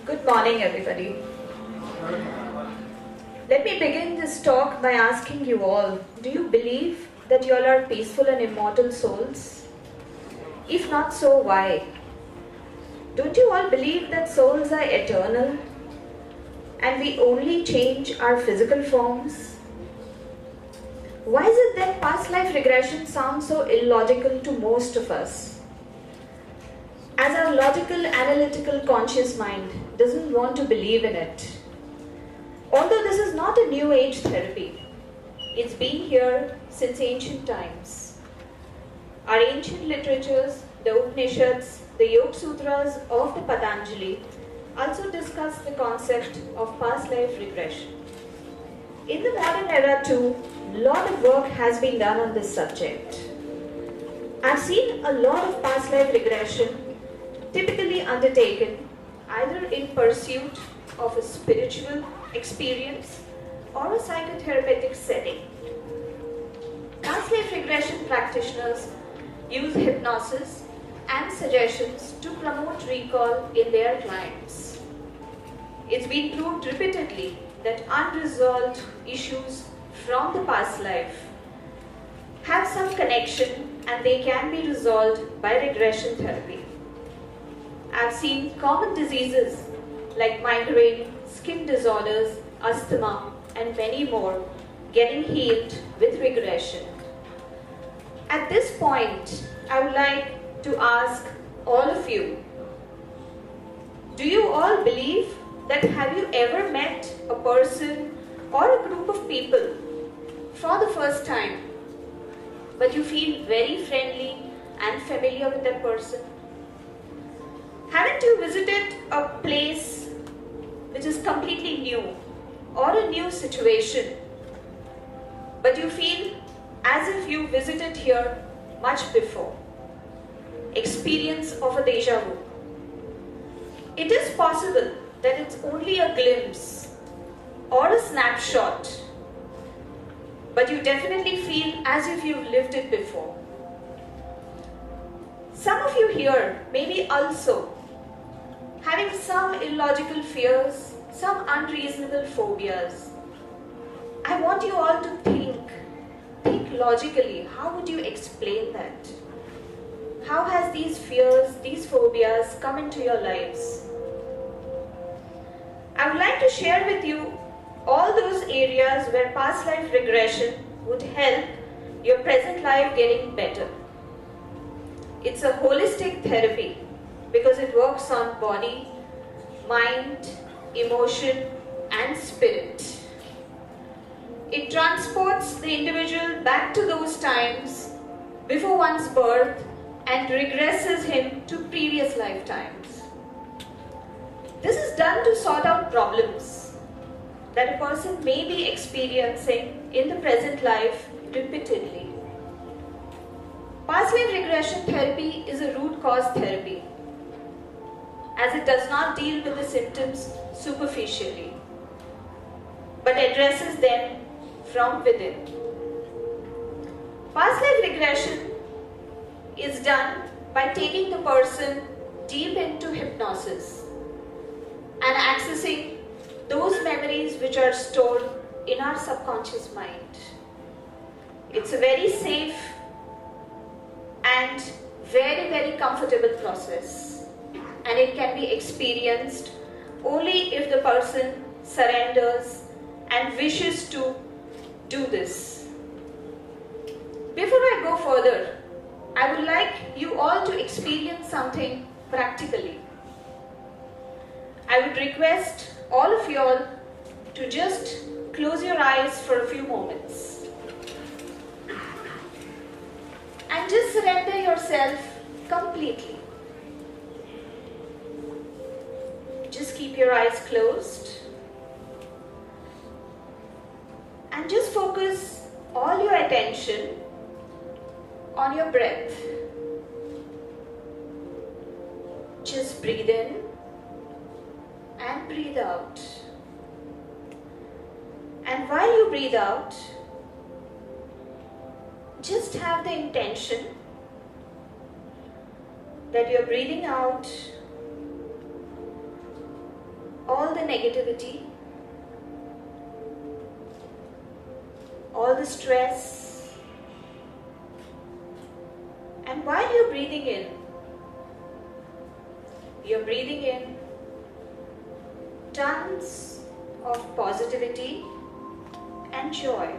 Good morning, everybody. Let me begin this talk by asking you all, do you believe that you all are peaceful and immortal souls? If not so, why? Don't you all believe that souls are eternal and we only change our physical forms? Why is it that past life regression sounds so illogical to most of us? As our logical, analytical, conscious mind doesn't want to believe in it. Although this is not a new age therapy, it's been here since ancient times. Our ancient literatures, the Upanishads, the Yoga Sutras of the Patanjali also discuss the concept of past life regression. In the modern era too, a lot of work has been done on this subject. I've seen a lot of past life regression typically undertaken either in pursuit of a spiritual experience or a psychotherapeutic setting. Past life regression practitioners use hypnosis and suggestions to promote recall in their clients. It's been proved repeatedly that unresolved issues from the past life have some connection and they can be resolved by regression therapy. I've seen common diseases like migraine, skin disorders, asthma, and many more getting healed with regression. At this point, I would like to ask all of you, do you all believe that have you ever met a person or a group of people for the first time, but you feel very friendly and familiar with that person? Haven't you visited a place which is completely new or a new situation, but you feel as if you visited here much before? Experience of a deja vu. It is possible that it's only a glimpse or a snapshot, but you definitely feel as if you've lived it before. Some of you here may be also having some illogical fears, some unreasonable phobias. I want you all to think logically. How would you explain that? How has these fears, these phobias come into your lives? I would like to share with you all those areas where past life regression would help your present life getting better. It's a holistic therapy because it works on body, mind, emotion, and spirit. It transports the individual back to those times before one's birth and regresses him to previous lifetimes. This is done to sort out problems that a person may be experiencing in the present life repeatedly. Past life regression therapy is a root cause therapy, as it does not deal with the symptoms superficially, but addresses them from within. Past life regression is done by taking the person deep into hypnosis and accessing those memories which are stored in our subconscious mind. It's a very safe and very, very comfortable process, and it can be experienced only if the person surrenders and wishes to do this. Before I go further, I would like you all to experience something practically. I would request all of you all to just close your eyes for a few moments and just surrender yourself completely. Just keep your eyes closed and just focus all your attention on your breath. Just breathe in and breathe out. And while you breathe out, just have the intention that you're breathing out all the negativity, all the stress. And while you're breathing in, you're breathing in tons of positivity and joy.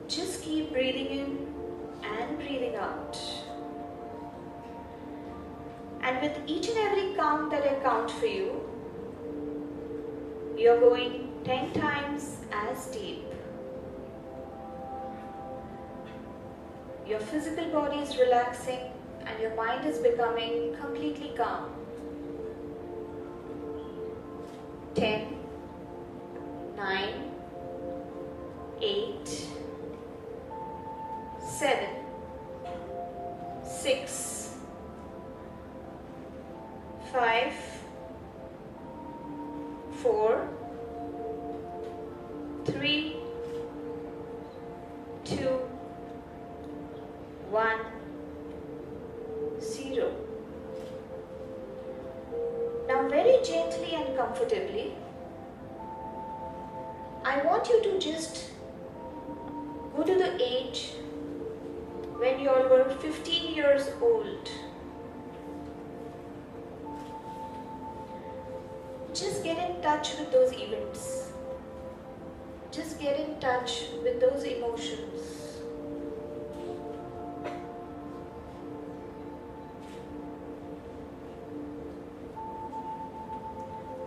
Just keep breathing in and breathing out. And with each and every count that I count for you, you're going 10 times as deep. Your physical body is relaxing and your mind is becoming completely calm. 10, 9, 8, 7, 6, 5, 4, 3, 2, 1, 0. Now very gently and comfortably, I want you to just go to the age when you all were 15 years old. Just get in touch with those events. Just get in touch with those emotions.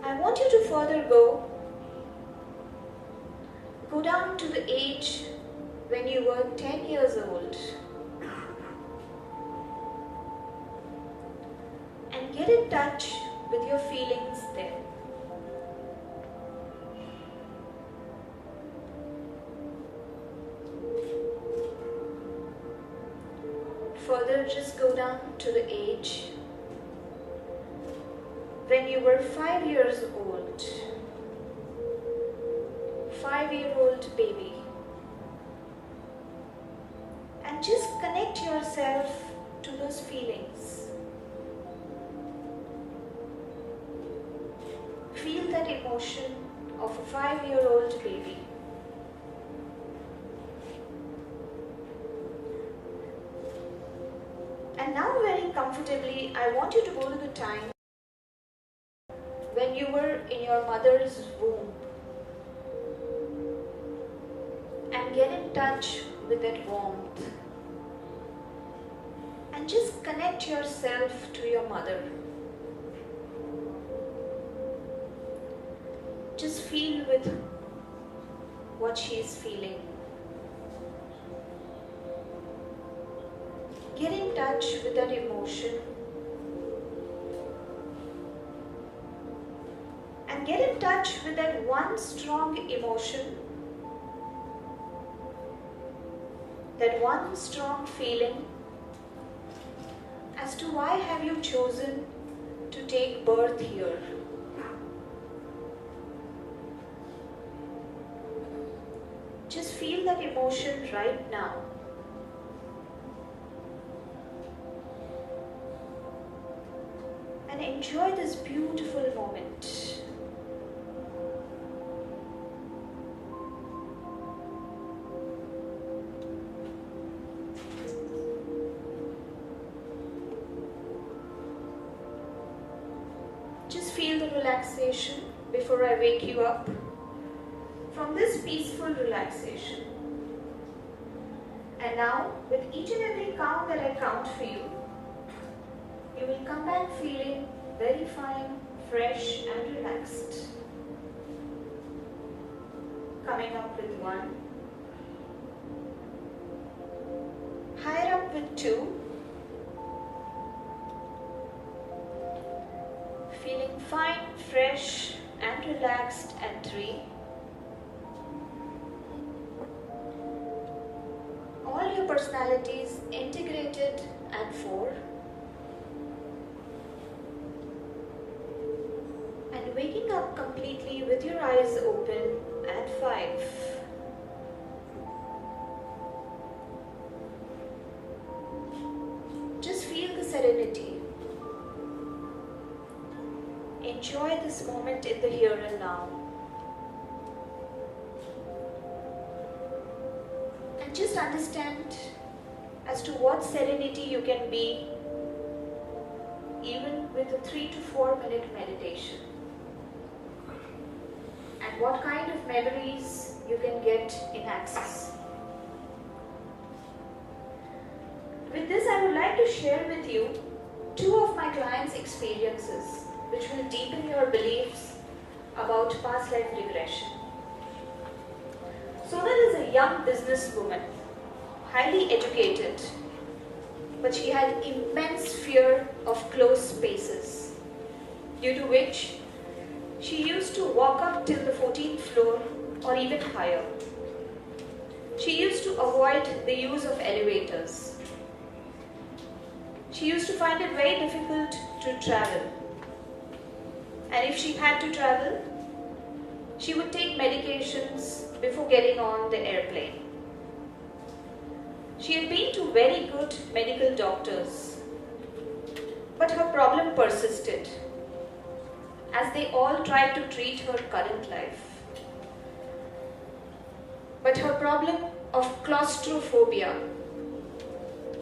I want you to further go down to the age when you were 10 years old and get in touch with your feelings then. Further, just go down to the age when you were 5 years old, 5-year-old baby, and just connect yourself to those feelings. Feel that emotion of a 5-year-old baby. And now very comfortably, I want you to go to the time when you were in your mother's womb and get in touch with that warmth and just connect yourself to your mother. Just feel with what she is feeling. Get in touch with that emotion and get in touch with that one strong emotion, that one strong feeling as to why have you chosen to take birth here. Just feel that emotion right now. And enjoy this beautiful moment. Just feel the relaxation before I wake you up from this peaceful relaxation. And now, with each and every count that I count for you, you will come back feeling very fine, fresh and relaxed. Coming up with 1. Higher up with 2. Feeling fine, fresh and relaxed at 3. All your personalities integrated at 4. Waking up completely with your eyes open at 5. Just feel the serenity. now. And just understand as to what serenity you can be even with a 3 to 4 minute meditation. And what kind of memories you can get in access. With this, I would like to share with you 2 of my clients' experiences which will deepen your beliefs about past life regression. Sonal is a young businesswoman, highly educated, but she had immense fear of closed spaces, due to which she used to walk up till the 14th floor or even higher. She used to avoid the use of elevators. She used to find it very difficult to travel. And if she had to travel, she would take medications before getting on the airplane. She had been to very good medical doctors, but her problem persisted as they all tried to treat her current life. But her problem of claustrophobia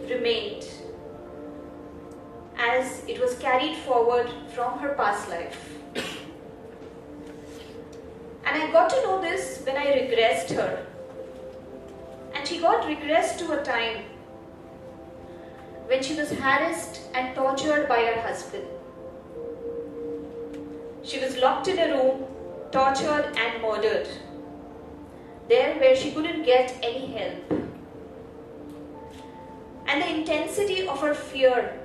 remained, as it was carried forward from her past life. And I got to know this when I regressed her. And she got regressed to a time when she was harassed and tortured by her husband. She was locked in a room, tortured and murdered, there where she couldn't get any help. And the intensity of her fear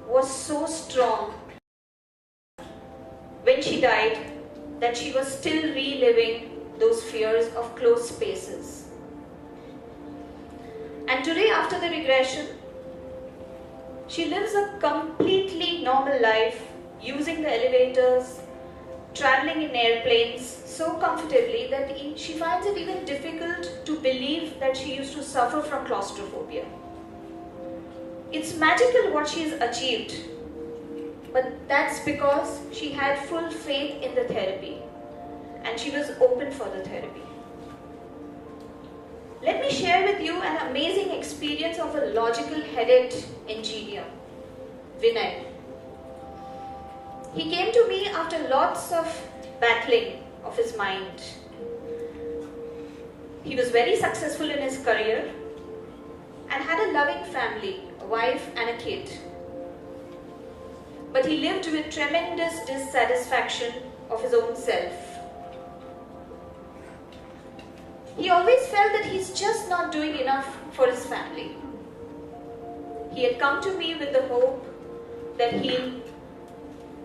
was so strong when she died that she was still reliving those fears of closed spaces. And today, after the regression, she lives a completely normal life, using the elevators, traveling in airplanes so comfortably that she finds it even difficult to believe that she used to suffer from claustrophobia. It's magical what she has achieved, but that's because she had full faith in the therapy and she was open for the therapy. Let me share with you an amazing experience of a logical-headed engineer, Vinay. He came to me after lots of battling of his mind. He was very successful in his career and had a loving family, a wife and a kid. But he lived with tremendous dissatisfaction of his own self. He always felt that he's just not doing enough for his family. He had come to me with the hope that he'll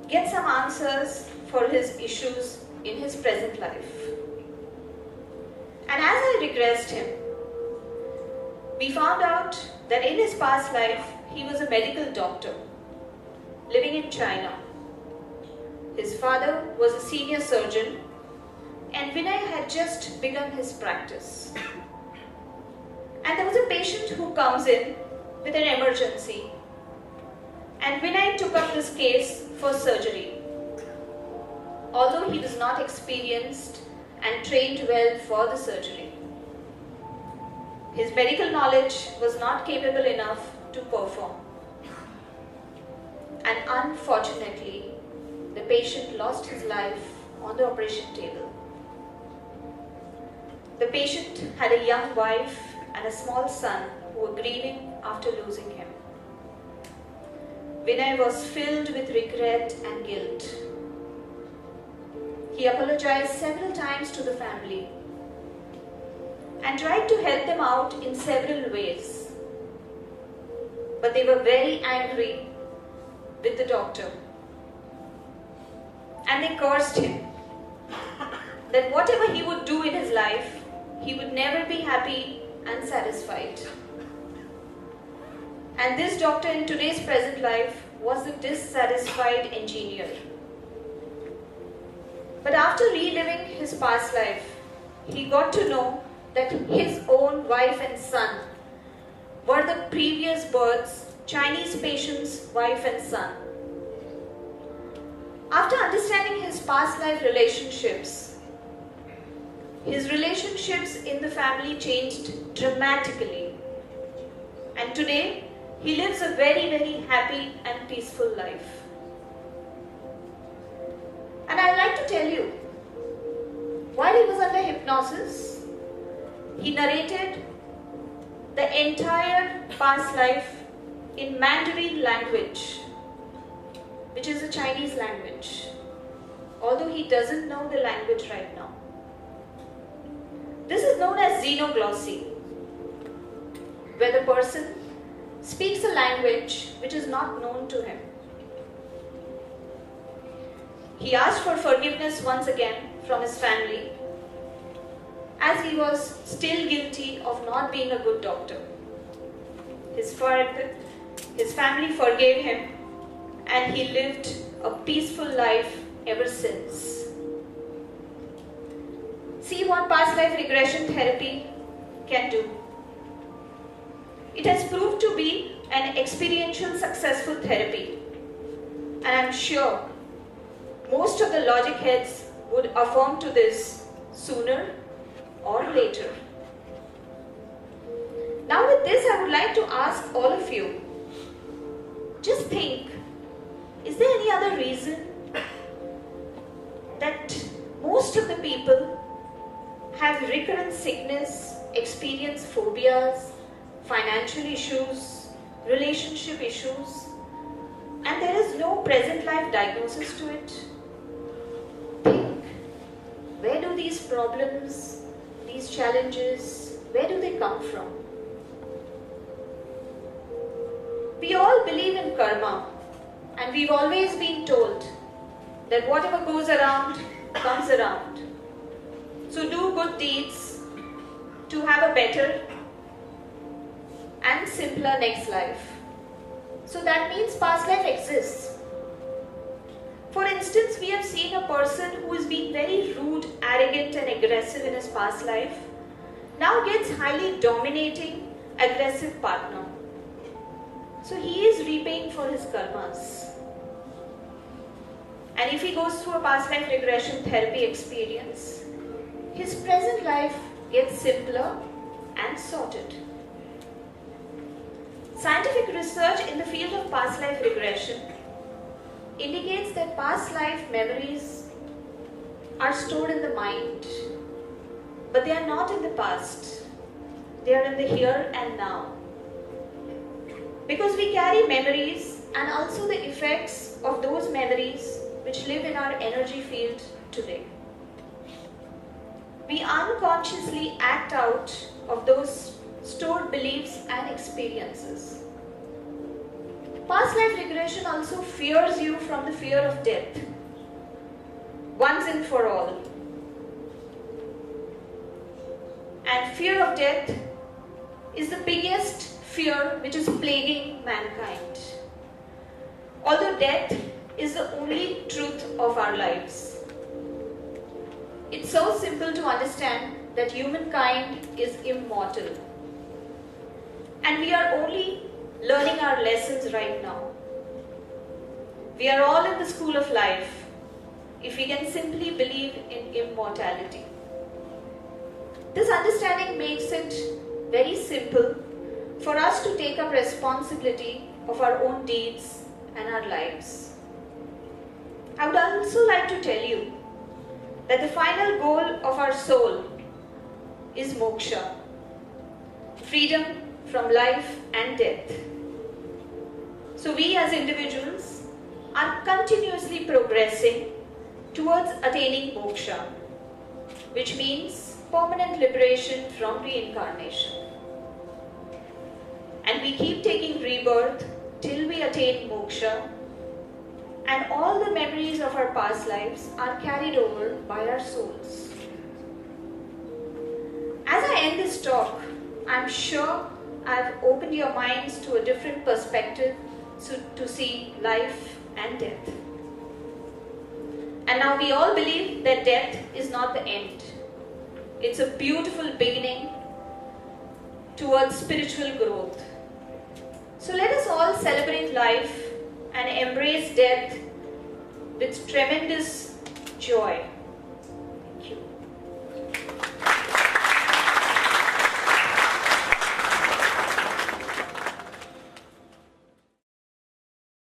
get some answers for his issues in his present life. And as I regressed him, we found out that in his past life, he was a medical doctor living in China. His father was a senior surgeon, and Vinay had just begun his practice. And there was a patient who comes in with an emergency, and Vinay took up this case for surgery. Although he was not experienced and trained well for the surgery, his medical knowledge was not capable enough to perform. And unfortunately, the patient lost his life on the operation table. The patient had a young wife and a small son who were grieving after losing him. Vinay was filled with regret and guilt. He apologized several times to the family and tried to help them out in several ways. But they were very angry with the doctor, and they cursed him that whatever he would do in his life, he would never be happy and satisfied. And this doctor in today's present life was a dissatisfied engineer. But after reliving his past life, he got to know that his own wife and son were the previous birth's Chinese patient's wife and son. After understanding his past life relationships, his relationships in the family changed dramatically. And today, he lives a very, very happy and peaceful life. And I'd like to tell you, while he was under hypnosis, he narrated the entire past life in Mandarin language, which is a Chinese language, although he doesn't know the language right now. This is known as xenoglossy, where the person speaks a language which is not known to him. He asked for forgiveness once again from his family, as he was still guilty of not being a good doctor. His family forgave him, and he lived a peaceful life ever since. See what past life regression therapy can do. It has proved to be an experiential successful therapy, and I'm sure most of the logic heads would affirm to this sooner or later. Now with this, I would like to ask all of you, just think, is there any other reason that most of the people have recurrent sickness, experience phobias, financial issues, relationship issues, and there is no present life diagnosis to it? Think, where do these problems, these challenges, where do they come from? We all believe in karma, and we've always been told that whatever goes around comes around. So do good deeds to have a better and simpler next life. So that means past life exists. For instance, we have seen a person who is being very rude, arrogant and aggressive in his past life now gets highly dominating, aggressive partner. So he is repaying for his karmas. And if he goes through a past life regression therapy experience, his present life gets simpler and sorted. Scientific research in the field of past life regression indicates that past life memories are stored in the mind, but they are not in the past. They are in the here and now. Because we carry memories and also the effects of those memories which live in our energy field today. We unconsciously act out of those stored beliefs and experiences. Past life regression also fears you from the fear of death, once and for all. And fear of death is the biggest fear which is plaguing mankind. Although death is the only truth of our lives. It's so simple to understand that humankind is immortal. And we are only learning our lessons right now. We are all in the school of life if we can simply believe in immortality. This understanding makes it very simple for us to take up responsibility of our own deeds and our lives. I would also like to tell you that the final goal of our soul is moksha, freedom from life and death. So we as individuals are continuously progressing towards attaining moksha, which means permanent liberation from reincarnation. And we keep taking rebirth till we attain moksha, and all the memories of our past lives are carried over by our souls. As I end this talk, I'm sure I've opened your minds to a different perspective to see life and death. And now we all believe that death is not the end. It's a beautiful beginning towards spiritual growth. So let us all celebrate life and embrace death with tremendous joy.